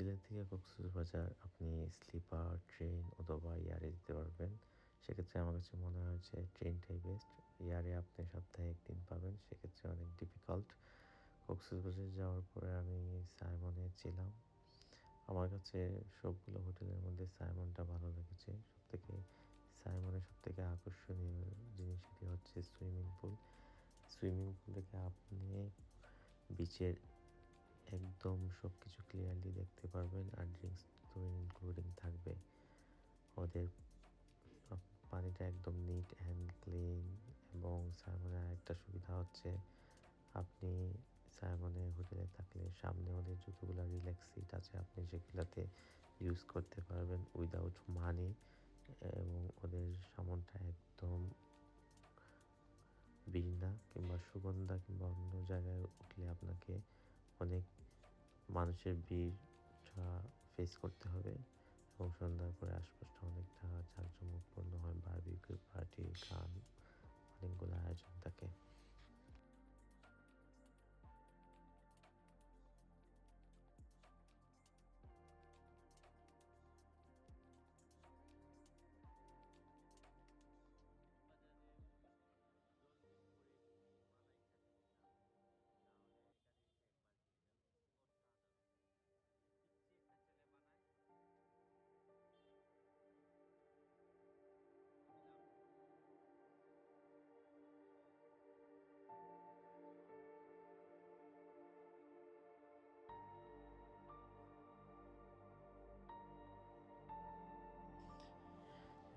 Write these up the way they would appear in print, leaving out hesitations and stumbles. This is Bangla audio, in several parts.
সিলেট থেকে কক্সবাজার আপনি স্লিপার, ট্রেন অথবা এয়ারে যেতে পারবেন। সেক্ষেত্রে আমার কাছে মনে হয় যে ট্রেনটাই বেস্ট। এয়ারে আপনি সপ্তাহে ১ দিন পাবেন, সেক্ষেত্রে অনেক ডিফিকাল্ট। কক্সবাজার যাওয়ার পরে আমি সাইমনে ছিলাম। আমার কাছে সবগুলো হোটেলের মধ্যে সাইমনটা ভালো লেগেছে। সাইমনের সবথেকে আকর্ষণীয় জিনিস এটি হচ্ছে সুইমিং পুল। সুইমিং পুল থেকে আপনি বিচের একদম সবকিছু ক্লিয়ারলি দেখতে পারবেন, আর ড্রিঙ্কস তো ইনক্লুডিং থাকবে। ওদের পানিটা একদম নিট অ্যান্ড ক্লিন। এবং সাইমনের আরেকটা সুবিধা হচ্ছে আপনি সাইমনে হোটেলে থাকলে সামনে ওদের যতগুলো রিল্যাক্স সিট আছে আপনি সেগুলাতে ইউজ করতে পারবেন উইদাউট মানি। এবং ওদের সামনটা একদম বিড়না কিংবা সুগন্ধা কিংবা অন্য জায়গায় উঠলে আপনাকে অনেক মানুষের ভিড় ফেস করতে হবে। এবং সন্ধ্যার পরে আশপাশটা অনেকটা জাঁকজমকপূর্ণ হয়, বারবিকিউ পার্টি, গান, অনেকগুলো আয়োজন থাকে।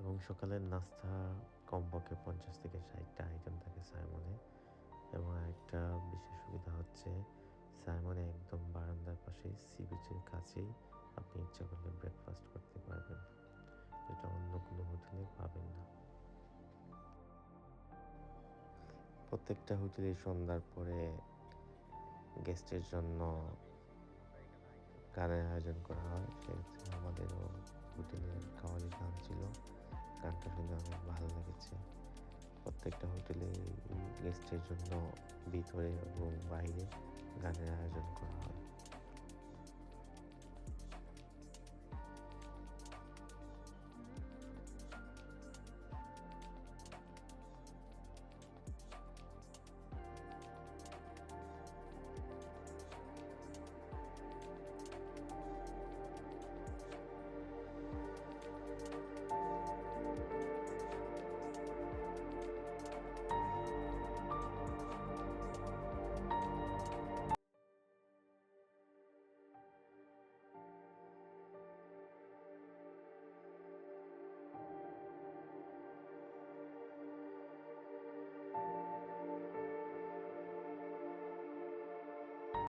এবং সকালের নাস্তা কমপক্ষে ৫০ থেকে ৬০টা আইটেম থাকে সাইমনে। এবং আরেকটা বিশেষ সুবিধা হচ্ছে সাইমনে একদম বারান্দার পাশে সি বিচের কাছেই আপনি ইচ্ছা করলে ব্রেকফাস্ট করতে পারবেন, যেটা অন্য কোনো হোটেলে পাবেন না। প্রত্যেকটা হোটেলে সন্ধ্যার পরে গেস্টের জন্য গানের আয়োজন করা হয়। সেক্ষেত্রে আমাদেরও হোটেলে কাওয়ালি গান ছিল। গানটা শুনে অনেক ভালো লেগেছে। প্রত্যেকটা হোটেলে গেস্টের জন্য ভিতরে এবং বাইরে গানের আয়োজন করা হয়।